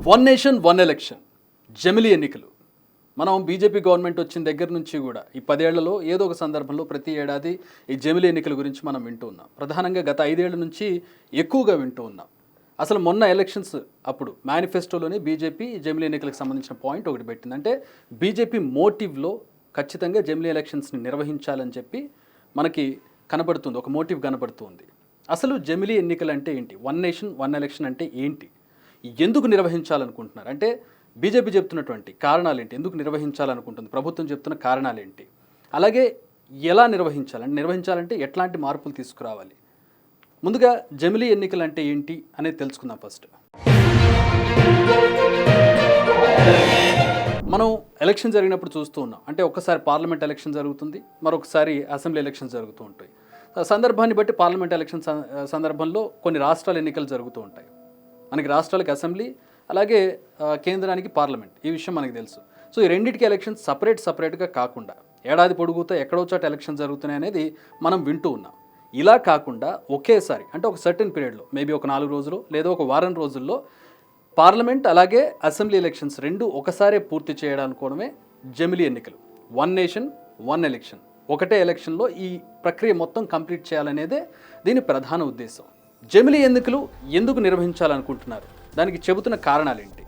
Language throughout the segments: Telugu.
వన్ నేషన్ వన్ ఎలక్షన్ జమిలీ ఎన్నికలు. మనం బీజేపీ గవర్నమెంట్ వచ్చిన దగ్గర నుంచి కూడా ఈ 10 ఏళ్లలో ఏదో ఒక సందర్భంలో ప్రతి ఏడాది ఈ జమిలీ ఎన్నికల గురించి మనం వింటూ ఉన్నాం. ప్రధానంగా గత 5 ఏళ్ల నుంచి ఎక్కువగా వింటూ ఉన్నాం. అసలు మొన్న ఎలక్షన్స్ అప్పుడు మేనిఫెస్టోలోనే బీజేపీ జమిలీ ఎన్నికలకు సంబంధించిన పాయింట్ ఒకటి పెట్టింది. అంటే బీజేపీ మోటివ్లో ఖచ్చితంగా జమిలీ ఎలక్షన్స్ని నిర్వహించాలని చెప్పి మనకి కనబడుతుంది, ఒక మోటివ్ కనబడుతుంది. అసలు జమిలీ ఎన్నికలు అంటే ఏంటి? వన్ నేషన్ వన్ ఎలక్షన్ అంటే ఏంటి? ఎందుకు నిర్వహించాలనుకుంటున్నారు? అంటే బీజేపీ చెప్తున్నటువంటి కారణాలు ఏంటి? ఎందుకు నిర్వహించాలనుకుంటుంది ప్రభుత్వం? చెప్తున్న కారణాలు ఏంటి? అలాగే ఎలా నిర్వహించాలంటే నిర్వహించాలంటే ఎట్లాంటి మార్పులు తీసుకురావాలి? ముందుగా జమిలీ ఎన్నికలు అంటే ఏంటి అనేది తెలుసుకుందాం. ఫస్ట్ మనం ఎలక్షన్ జరిగినప్పుడు చూస్తూ ఉన్నాం. అంటే ఒక్కసారి పార్లమెంట్ ఎలక్షన్ జరుగుతుంది, మరొకసారి అసెంబ్లీ ఎలక్షన్ జరుగుతూ ఉంటాయి. సందర్భాన్ని బట్టి పార్లమెంట్ ఎలక్షన్ సందర్భంలో కొన్ని రాష్ట్రాల ఎన్నికలు జరుగుతూ ఉంటాయి. మనకి రాష్ట్రాలకు అసెంబ్లీ, అలాగే కేంద్రానికి పార్లమెంట్, ఈ విషయం మనకు తెలుసు. సో ఈ రెండింటికి ఎలక్షన్స్ సపరేట్గా కాకుండా ఏడాది పొడుగుతో ఎక్కడో చోట ఎలక్షన్ జరుగుతున్నాయి అనేది మనం వింటూ ఉన్నాం. ఇలా కాకుండా ఒకేసారి, అంటే ఒక సర్టెన్ పీరియడ్లో, మేబీ ఒక 4 రోజులు లేదా ఒక వారం రోజుల్లో పార్లమెంట్ అలాగే అసెంబ్లీ ఎలక్షన్స్ రెండు ఒకసారే పూర్తి చేయడానుకోవడమే జమిలీ ఎన్నికలు. వన్ నేషన్ వన్ ఎలక్షన్, ఒకటే ఎలక్షన్లో ఈ ప్రక్రియ మొత్తం కంప్లీట్ చేయాలనేదే దీని ప్రధాన ఉద్దేశం. జమిలీ ఎన్నికలు ఎందుకు నిర్వహించాలనుకుంటున్నారు? దానికి చెబుతున్న కారణాలు ఏంటి?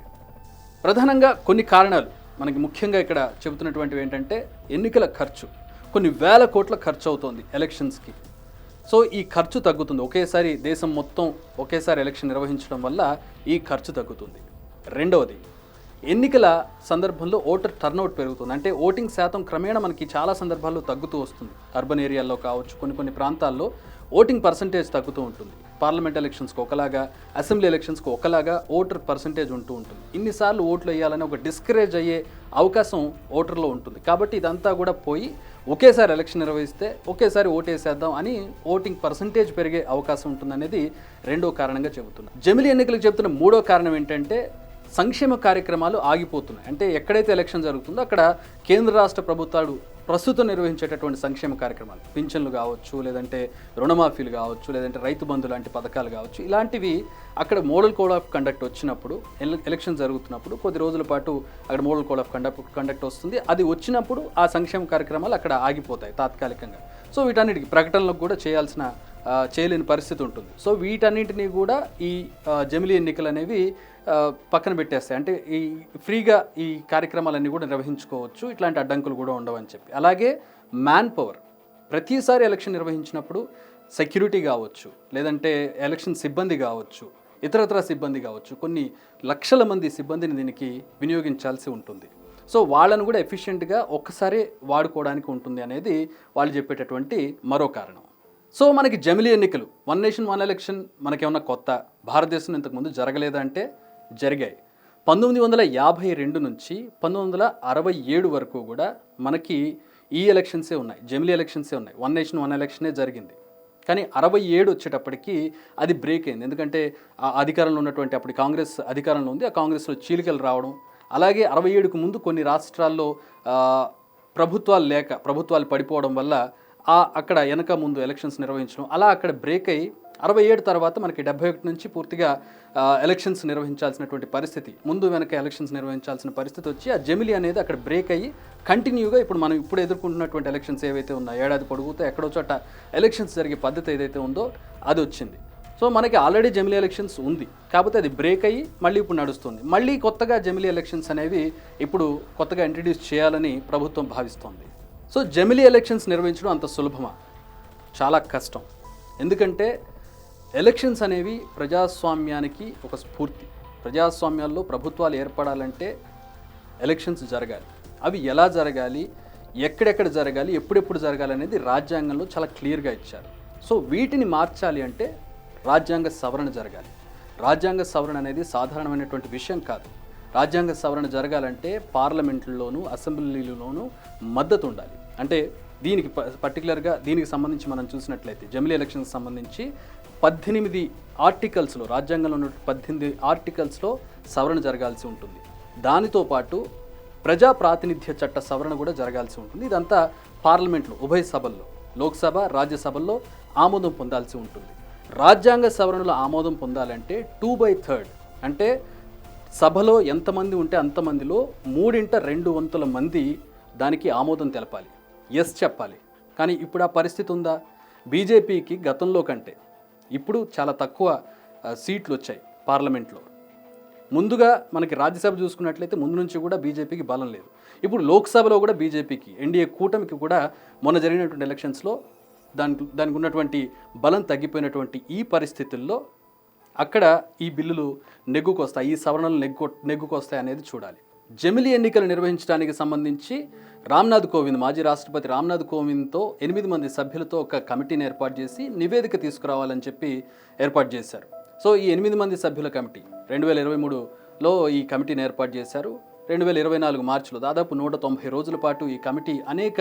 ప్రధానంగా కొన్ని కారణాలు మనకి ముఖ్యంగా ఇక్కడ చెబుతున్నటువంటివి ఏంటంటే ఎన్నికల ఖర్చు. కొన్ని వేల కోట్ల ఖర్చు అవుతోంది ఎలక్షన్స్కి. సో ఈ ఖర్చు తగ్గుతుంది. ఒకేసారి దేశం మొత్తం ఒకేసారి ఎలక్షన్ నిర్వహించడం వల్ల ఈ ఖర్చు తగ్గుతుంది. రెండవది, ఎన్నికల సందర్భంలో ఓటర్ టర్నౌట్ పెరుగుతుంది. అంటే ఓటింగ్ శాతం క్రమేణా మనకి చాలా సందర్భాల్లో తగ్గుతూ వస్తుంది. అర్బన్ ఏరియాల్లో కావచ్చు, కొన్ని ప్రాంతాల్లో ఓటింగ్ పర్సంటేజ్ తగ్గుతూ ఉంటుంది. పార్లమెంట్ ఎలక్షన్స్కి ఒకలాగా, అసెంబ్లీ ఎలక్షన్స్కి ఒకలాగా ఓటర్ పర్సంటేజ్ ఉంటూ ఉంటుంది. ఇన్నిసార్లు ఓట్లు వేయాలని ఒక డిస్కరేజ్ అయ్యే అవకాశం ఓటర్లో ఉంటుంది. కాబట్టి ఇదంతా కూడా పోయి ఒకేసారి ఎలక్షన్ నిర్వహిస్తే ఒకేసారి ఓటు వేసేద్దాం అని ఓటింగ్ పర్సంటేజ్ పెరిగే అవకాశం ఉంటుందనేది రెండో కారణంగా చెబుతున్నాను. జమిలీ ఎన్నికలకు చెబుతున్న మూడో కారణం ఏంటంటే సంక్షేమ కార్యక్రమాలు ఆగిపోతున్నాయి. అంటే ఎక్కడైతే ఎలక్షన్ జరుగుతుందో అక్కడ కేంద్ర రాష్ట్ర ప్రభుత్వాలు ప్రస్తుతం నిర్వహించేటటువంటి సంక్షేమ కార్యక్రమాలు, పింఛన్లు కావచ్చు, లేదంటే రుణమాఫీలు కావచ్చు, లేదంటే రైతు బంధు లాంటి పథకాలు కావచ్చు, ఇలాంటివి అక్కడ మోడల్ కోడ్ ఆఫ్ కండక్ట్ వచ్చినప్పుడు, ఎలక్షన్ జరుగుతున్నప్పుడు కొద్ది రోజుల పాటు అక్కడ మోడల్ కోడ్ ఆఫ్ కండక్ట్ వస్తుంది. అది వచ్చినప్పుడు ఆ సంక్షేమ కార్యక్రమాలు అక్కడ ఆగిపోతాయి తాత్కాలికంగా. సో వీటన్నిటికి ప్రకటనలకు కూడా చేయలేని పరిస్థితి ఉంటుంది. సో వీటన్నింటినీ కూడా ఈ జమిలీ ఎన్నికలు అనేవి పక్కన పెట్టేస్తాయి. అంటే ఈ ఫ్రీగా ఈ కార్యక్రమాలన్నీ కూడా నిర్వహించుకోవచ్చు, ఇట్లాంటి అడ్డంకులు కూడా ఉండవని చెప్పి. అలాగే మ్యాన్ పవర్, ప్రతిసారి ఎలక్షన్ నిర్వహించినప్పుడు సెక్యూరిటీ కావచ్చు, లేదంటే ఎలక్షన్ సిబ్బంది కావచ్చు, ఇతరత్ర సిబ్బంది కావచ్చు, కొన్ని లక్షల మంది సిబ్బందిని దీనికి వినియోగించాల్సి ఉంటుంది. సో వాళ్ళను కూడా ఎఫిషియెంట్గా ఒక్కసారి వాడుకోవడానికి ఉంటుంది అనేది వాళ్ళు చెప్పేటటువంటి మరో కారణం. సో మనకి జమిలీ ఎన్నికలు, వన్ నేషన్ వన్ ఎలక్షన్ మనకేమన్నా కొత్త? భారతదేశంలో ఇంతకుముందు జరగలేదంటే జరిగాయి. 1952 నుంచి 1967 వరకు కూడా మనకి ఈ ఎలక్షన్సే ఉన్నాయి, జమిలీ ఎలక్షన్సే ఉన్నాయి. వన్ నేషన్ వన్ ఎలక్షనే జరిగింది. కానీ 67 వచ్చేటప్పటికి అది బ్రేక్ అయింది. ఎందుకంటే ఆ అధికారంలో ఉన్నటువంటి, అప్పుడు కాంగ్రెస్ అధికారంలో ఉంది, ఆ కాంగ్రెస్లో చీలికలు రావడం, అలాగే 67కు ముందు కొన్ని రాష్ట్రాల్లో ప్రభుత్వాలు పడిపోవడం వల్ల అక్కడ వెనక ముందు ఎలక్షన్స్ నిర్వహించడం, అలా అక్కడ బ్రేక్ అయ్యి 67 తర్వాత మనకి 71 నుంచి పూర్తిగా ఎలక్షన్స్ నిర్వహించాల్సినటువంటి పరిస్థితి, ముందు వెనక ఎలక్షన్స్ నిర్వహించాల్సిన పరిస్థితి వచ్చి ఆ జమిలీ అనేది అక్కడ బ్రేక్ అయ్యి కంటిన్యూగా మనం ఇప్పుడు ఎదుర్కొంటున్నటువంటి ఎలక్షన్స్ ఏవైతే ఉన్నాయో, ఏడాది పొడుగుతో ఎక్కడో చోట ఎలక్షన్స్ జరిగే పద్ధతి ఏదైతే ఉందో అది వచ్చింది. సో మనకి ఆల్రెడీ జమిలీ ఎలక్షన్స్ ఉంది, కాకపోతే అది బ్రేక్ అయ్యి మళ్ళీ ఇప్పుడు నడుస్తుంది. మళ్ళీ కొత్తగా జమిలీ ఎలక్షన్స్ అనేవి ఇప్పుడు కొత్తగా ఇంట్రడ్యూస్ చేయాలని ప్రభుత్వం భావిస్తోంది. సో జమిలీ ఎలక్షన్స్ నిర్వహించడం అంత సులభమా? చాలా కష్టం. ఎందుకంటే ఎలక్షన్స్ అనేవి ప్రజాస్వామ్యానికి ఒక స్ఫూర్తి. ప్రజాస్వామ్యాల్లో ప్రభుత్వాలు ఏర్పడాలంటే ఎలక్షన్స్ జరగాలి. అవి ఎలా జరగాలి, ఎక్కడెక్కడ జరగాలి, ఎప్పుడెప్పుడు జరగాలి అనేది రాజ్యాంగంలో చాలా క్లియర్గా ఇచ్చారు. సో వీటిని మార్చాలి అంటే రాజ్యాంగ సవరణ జరగాలి. రాజ్యాంగ సవరణ అనేది సాధారణమైనటువంటి విషయం కాదు. రాజ్యాంగ సవరణ జరగాలంటే పార్లమెంట్లోనూ అసెంబ్లీలోనూ మద్దతు ఉండాలి. అంటే దీనికి పర్టికులర్గా దీనికి సంబంధించి మనం చూసినట్లయితే జమిలీ ఎలక్షన్కి సంబంధించి 18 ఆర్టికల్స్లో, రాజ్యాంగంలో ఉన్న 18 ఆర్టికల్స్లో సవరణ జరగాల్సి ఉంటుంది. దానితో పాటు ప్రజా ప్రాతినిధ్య చట్ట సవరణ కూడా జరగాల్సి ఉంటుంది. ఇదంతా పార్లమెంట్లో ఉభయ సభల్లో, లోక్సభ రాజ్యసభల్లో ఆమోదం పొందాల్సి ఉంటుంది. రాజ్యాంగ సవరణలో ఆమోదం పొందాలంటే 2/3 అంటే సభలో ఎంతమంది ఉంటే అంతమందిలో 2/3 మంది దానికి ఆమోదం తెలపాలి, ఎస్ చెప్పాలి. కానీ ఇప్పుడు ఆ పరిస్థితి ఉందా? బీజేపీకి గతంలో కంటే ఇప్పుడు చాలా తక్కువ సీట్లు వచ్చాయి పార్లమెంట్లో. ముందుగా మనకి రాజ్యసభ చూసుకున్నట్లయితే ముందు నుంచి కూడా బీజేపీకి బలం లేదు. ఇప్పుడు లోక్సభలో కూడా బీజేపీకి, ఎన్డీఏ కూటమికి కూడా మొన్న జరిగినటువంటి ఎలక్షన్స్లో దానికి ఉన్నటువంటి బలం తగ్గిపోయినటువంటి ఈ పరిస్థితుల్లో అక్కడ ఈ బిల్లులు నెగ్గుకొస్తాయి, ఈ సవరణలు నెగ్గుకొస్తాయి అనేది చూడాలి. జమిలీ ఎన్నికలు నిర్వహించడానికి సంబంధించి రామ్నాథ్ కోవింద్, మాజీ రాష్ట్రపతి రామ్నాథ్ కోవింద్తో 8 మంది సభ్యులతో ఒక కమిటీని ఏర్పాటు చేసి నివేదిక తీసుకురావాలని చెప్పి ఏర్పాటు చేశారు. సో ఈ 8 మంది సభ్యుల కమిటీ 2023లో ఈ కమిటీని ఏర్పాటు చేశారు. 2024 మార్చిలో దాదాపు 190 రోజుల పాటు ఈ కమిటీ అనేక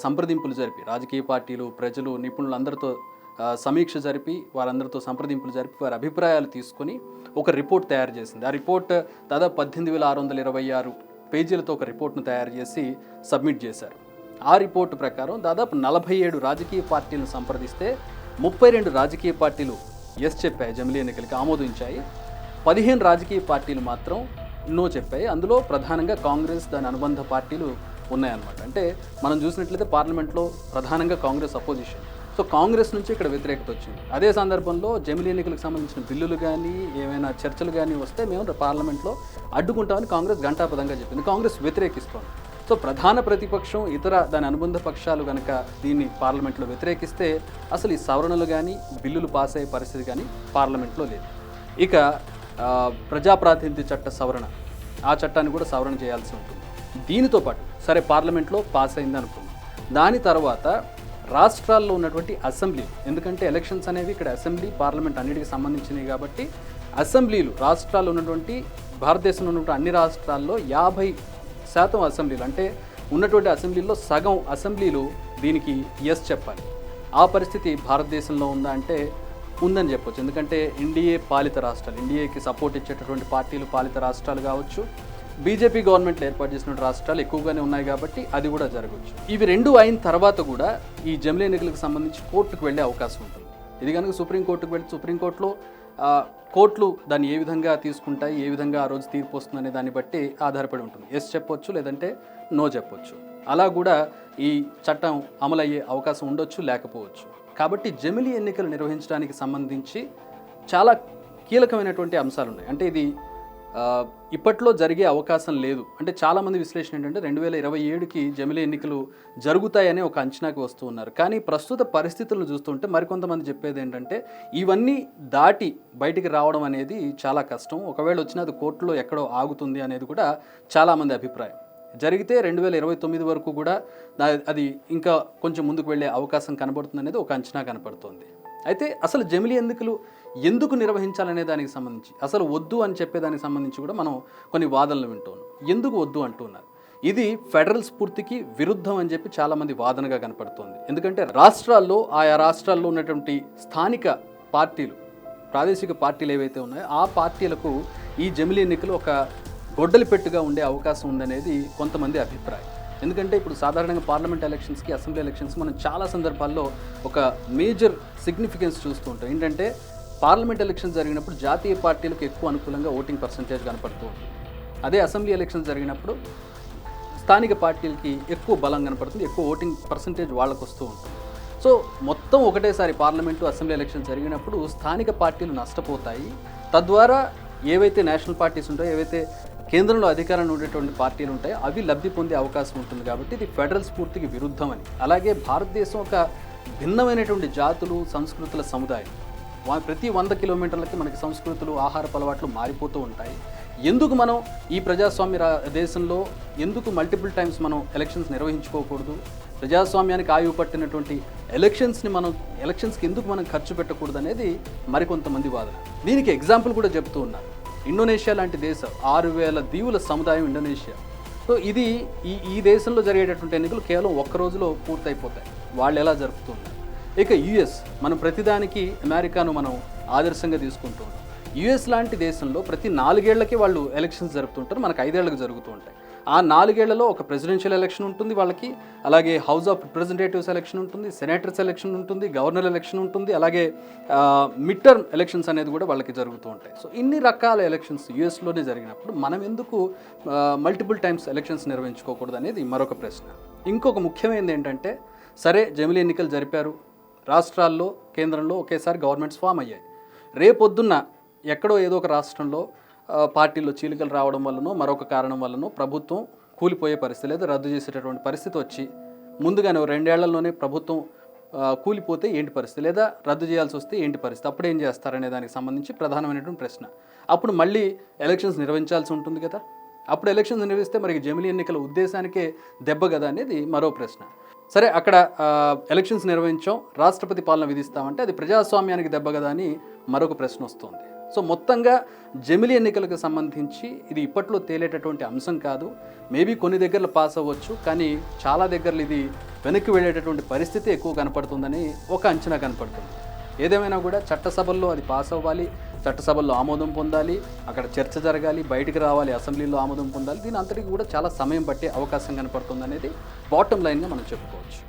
సంప్రదింపులు జరిపి రాజకీయ పార్టీలు, ప్రజలు, నిపుణులందరితో సమీక్ష జరిపి వారందరితో సంప్రదింపులు జరిపి వారి అభిప్రాయాలు తీసుకొని ఒక రిపోర్ట్ తయారు చేసింది. ఆ రిపోర్ట్ దాదాపు 18,626 పేజీలతో ఒక రిపోర్ట్ను తయారు చేసి సబ్మిట్ చేశారు. ఆ రిపోర్టు ప్రకారం దాదాపు 47 రాజకీయ పార్టీలను సంప్రదిస్తే 32 రాజకీయ పార్టీలు ఎస్ చెప్పాయి, జమిలీ ఎన్నికలకి ఆమోదించాయి. 15 రాజకీయ పార్టీలు మాత్రం నో చెప్పాయి. అందులో ప్రధానంగా కాంగ్రెస్, దాని అనుబంధ పార్టీలు ఉన్నాయన్నమాట. అంటే మనం చూసినట్లయితే పార్లమెంట్లో ప్రధానంగా కాంగ్రెస్ అపోజిషన్. సో కాంగ్రెస్ నుంచి ఇక్కడ వ్యతిరేకత వచ్చింది. అదే సందర్భంలో జమిలీ ఎన్నికలకు సంబంధించిన బిల్లులు కానీ ఏమైనా చర్చలు కానీ వస్తే మేము పార్లమెంట్లో అడ్డుకుంటామని కాంగ్రెస్ ఘంటాపథంగా చెప్పింది. కాంగ్రెస్ వ్యతిరేకిస్తోంది. సో ప్రధాన ప్రతిపక్షం, ఇతర దాని అనుబంధ పక్షాలు కనుక దీన్ని పార్లమెంట్లో వ్యతిరేకిస్తే అసలు ఈ సవరణలు కానీ బిల్లులు పాస్ అయ్యే పరిస్థితి కానీ పార్లమెంట్లో లేదు. ఇక ప్రజాప్రాతినిధ్య చట్ట సవరణ, ఆ చట్టాన్ని కూడా సవరణ చేయాల్సి ఉంటుంది. దీనితో పాటు సరే పార్లమెంట్లో పాస్ అయింది అనుకున్నాం. దాని తర్వాత రాష్ట్రాల్లో ఉన్నటువంటి అసెంబ్లీ, ఎందుకంటే ఎలక్షన్స్ అనేవి ఇక్కడ అసెంబ్లీ, పార్లమెంట్ అన్నిటికి సంబంధించినవి కాబట్టి అసెంబ్లీలు రాష్ట్రాల్లో ఉన్నటువంటి భారతదేశంలో ఉన్నటువంటి అన్ని రాష్ట్రాల్లో 50% అసెంబ్లీలు, అంటే ఉన్నటువంటి అసెంబ్లీలో సగం అసెంబ్లీలు దీనికి ఎస్ చెప్పాలి. ఆ పరిస్థితి భారతదేశంలో ఉందా అంటే ఉందని చెప్పొచ్చు. ఎందుకంటే ఎన్డీఏ పాలిత రాష్ట్రాలు, ఎన్డీఏకి సపోర్ట్ ఇచ్చేటటువంటి పార్టీలు పాలిత రాష్ట్రాలు కావచ్చు, బీజేపీ గవర్నమెంట్లు ఏర్పాటు చేసిన రాష్ట్రాలు ఎక్కువగానే ఉన్నాయి కాబట్టి అది కూడా జరగవచ్చు. ఇవి రెండు అయిన తర్వాత కూడా ఈ జమిలీ ఎన్నికలకు సంబంధించి కోర్టుకు వెళ్ళే అవకాశం ఉంటుంది. ఇది కనుక సుప్రీంకోర్టుకు వెళ్ళి సుప్రీంకోర్టులో కోర్టులు దాన్ని ఏ విధంగా తీసుకుంటాయి, ఏ విధంగా ఆ రోజు తీర్పు వస్తుందనే దాన్ని బట్టి ఆధారపడి ఉంటుంది. ఎస్ చెప్పొచ్చు, లేదంటే నో చెప్పొచ్చు. అలా కూడా ఈ చట్టం అమలయ్యే అవకాశం ఉండొచ్చు, లేకపోవచ్చు. కాబట్టి జమిలీ ఎన్నికలు నిర్వహించడానికి సంబంధించి చాలా కీలకమైనటువంటి అంశాలు ఉన్నాయి. అంటే ఇది ఇప్పట్లో జరిగే అవకాశం లేదు. అంటే చాలామంది విశ్లేషణ ఏంటంటే 2027కి జమిలీ ఎన్నికలు జరుగుతాయనే ఒక అంచనాకి వస్తూ ఉన్నారు. కానీ ప్రస్తుత పరిస్థితులను చూస్తుంటే మరికొంతమంది చెప్పేది ఏంటంటే ఇవన్నీ దాటి బయటికి రావడం అనేది చాలా కష్టం. ఒకవేళ వచ్చినా అది కోర్టులో ఎక్కడో ఆగుతుంది అనేది కూడా చాలామంది అభిప్రాయం. జరిగితే 2029 వరకు కూడా అది ఇంకా కొంచెం ముందుకు వెళ్ళే అవకాశం కనబడుతుంది అనేది ఒక అంచనా కనపడుతోంది. అయితే అసలు జమిలీ ఎన్నికలు ఎందుకు నిర్వహించాలనే దానికి సంబంధించి, అసలు వద్దు అని చెప్పేదానికి సంబంధించి కూడా మనం కొన్ని వాదనలు వింటున్నాం. ఎందుకు వద్దు అంటున్నారు? ఇది ఫెడరల్ స్ఫూర్తికి విరుద్ధం అని చెప్పి చాలామంది వాదనగా కనపడుతోంది. ఎందుకంటే రాష్ట్రాల్లో, ఆయా రాష్ట్రాల్లో ఉన్నటువంటి స్థానిక పార్టీలు, ప్రాదేశిక పార్టీలు ఏవైతే ఉన్నాయో ఆ పార్టీలకు ఈ జమిలీ ఎన్నికలు ఒక గొడ్డలి పెట్టుగా ఉండే అవకాశం ఉందనేది కొంతమంది అభిప్రాయం. ఎందుకంటే ఇప్పుడు సాధారణంగా పార్లమెంట్ ఎలక్షన్స్కి, అసెంబ్లీ ఎలక్షన్స్ మనం చాలా సందర్భాల్లో ఒక మేజర్ సిగ్నిఫికెన్స్ చూస్తూ ఉంటాం. ఏంటంటే పార్లమెంట్ ఎలక్షన్స్ జరిగినప్పుడు జాతీయ పార్టీలకు ఎక్కువ అనుకూలంగా ఓటింగ్ పర్సంటేజ్ కనపడుతూ ఉంటుంది. అదే అసెంబ్లీ ఎలక్షన్స్ జరిగినప్పుడు స్థానిక పార్టీలకి ఎక్కువ బలం కనపడుతుంది, ఎక్కువ ఓటింగ్ పర్సంటేజ్ వాళ్ళకు వస్తూ ఉంటుంది. సో మొత్తం ఒకటేసారి పార్లమెంటు, అసెంబ్లీ ఎలక్షన్ జరిగినప్పుడు స్థానిక పార్టీలు నష్టపోతాయి. తద్వారా ఏవైతే నేషనల్ పార్టీస్ ఉంటాయో, ఏవైతే కేంద్రంలో అధికారంలో ఉండేటువంటి పార్టీలు ఉంటాయో అవి లబ్ధి పొందే అవకాశం ఉంటుంది. కాబట్టి ఇది ఫెడరల్ స్ఫూర్తికి విరుద్ధమని. అలాగే భారతదేశం ఒక భిన్నమైనటువంటి జాతులు, సంస్కృతుల సముదాయం. ప్రతి 100 కిలోమీటర్లకి మనకి సంస్కృతులు, ఆహారపు అలవాట్లు మారిపోతూ ఉంటాయి. ఎందుకు మనం ఈ ప్రజాస్వామ్య దేశంలో ఎందుకు మల్టిపుల్ టైమ్స్ మనం ఎలక్షన్స్ నిర్వహించుకోకూడదు? ప్రజాస్వామ్యానికి ఆయువు పట్టినటువంటి ఎలక్షన్స్కి ఎందుకు మనం ఖర్చు పెట్టకూడదు అనేది మరికొంతమంది వాదన. దీనికి ఎగ్జాంపుల్ కూడా చెప్తూ ఉన్నారు. ఇండోనేషియా లాంటి దేశం, 6,000 దీవుల సముదాయం ఇండోనేషియా. సో ఇది ఈ దేశంలో జరిగేటటువంటి ఎన్నికలు కేవలం ఒక్క రోజులో పూర్తయిపోతాయి. వాళ్ళు ఎలా జరుపుతున్నారు? ఇక యుఎస్, మనం ప్రతిదానికి అమెరికాను మనం ఆదర్శంగా తీసుకుంటూ ఉంటాం. యుఎస్ లాంటి దేశంలో ప్రతి 4 ఏళ్లకి వాళ్ళు ఎలక్షన్స్ జరుపుతుంటారు, మనకు 5 ఏళ్ళకి జరుగుతూ ఉంటాయి. ఆ 4 ఏళ్లలో ఒక ప్రెసిడెన్షియల్ ఎలక్షన్ ఉంటుంది వాళ్ళకి, అలాగే హౌస్ ఆఫ్ రిప్రజెంటేటివ్స్ ఎలక్షన్ ఉంటుంది, సెనేటర్స్ ఎలక్షన్ ఉంటుంది, గవర్నర్ ఎలక్షన్ ఉంటుంది, అలాగే మిడ్ టర్మ్ ఎలక్షన్స్ అనేది కూడా వాళ్ళకి జరుగుతూ ఉంటాయి. సో ఇన్ని రకాల ఎలక్షన్స్ యూఎస్లోనే జరిగినప్పుడు మనం ఎందుకు మల్టిపుల్ టైమ్స్ ఎలక్షన్స్ నిర్వహించుకోకూడదు అనేది మరొక ప్రశ్న. ఇంకొక ముఖ్యమైనది ఏంటంటే, సరే జమిలీ ఎన్నికలు జరిపారు, రాష్ట్రాల్లో కేంద్రంలో ఒకేసారి గవర్నమెంట్స్ ఫామ్ అయ్యాయి. రేపొద్దున్న ఎక్కడో ఏదో ఒక రాష్ట్రంలో పార్టీలో చీలికలు రావడం వల్లనో మరొక కారణం వల్లనో ప్రభుత్వం కూలిపోయే పరిస్థితి లేదా రద్దు చేసేటటువంటి పరిస్థితి వచ్చి ముందుగానే 2 ఏళ్లలోనే ప్రభుత్వం కూలిపోతే ఏంటి పరిస్థితి, లేదా రద్దు చేయాల్సి వస్తే ఏంటి పరిస్థితి, అప్పుడు ఏం చేస్తారనే దానికి సంబంధించి ప్రధానమైనటువంటి ప్రశ్న. అప్పుడు మళ్ళీ ఎలక్షన్స్ నిర్వహించాల్సి ఉంటుంది కదా. అప్పుడు ఎలక్షన్స్ నిర్వహిస్తే మరి జమిలీ ఎన్నికల ఉద్దేశానికే దెబ్బ కదా అనేది మరో ప్రశ్న. సరే, అక్కడ ఎలక్షన్స్ నిర్వహించాం, రాష్ట్రపతి పాలన విధిస్తామంటే అది ప్రజాస్వామ్యానికి దెబ్బ కదా అని మరొక ప్రశ్న వస్తుంది. సో మొత్తంగా జమిలీ ఎన్నికలకు సంబంధించి ఇది ఇప్పట్లో తేలేటటువంటి అంశం కాదు. మేబీ కొన్ని దగ్గరలో పాస్ అవ్వచ్చు, కానీ చాలా దగ్గరలో ఇది వెనక్కి వెళ్ళేటటువంటి పరిస్థితి ఎక్కువ కనపడుతుందని ఒక అంచనా కనపడుతుంది. ఏదేమైనా కూడా చట్టసభల్లో అది పాస్ అవ్వాలి, చట్టసభల్లో ఆమోదం పొందాలి, అక్కడ చర్చ జరగాలి, బయటికి రావాలి, అసెంబ్లీలో ఆమోదం పొందాలి. దీని అంతటికి కూడా చాలా సమయం పట్టే అవకాశం కనపడుతుంది అనేది బాటమ్ లైన్గా మనం చెప్పుకోవచ్చు.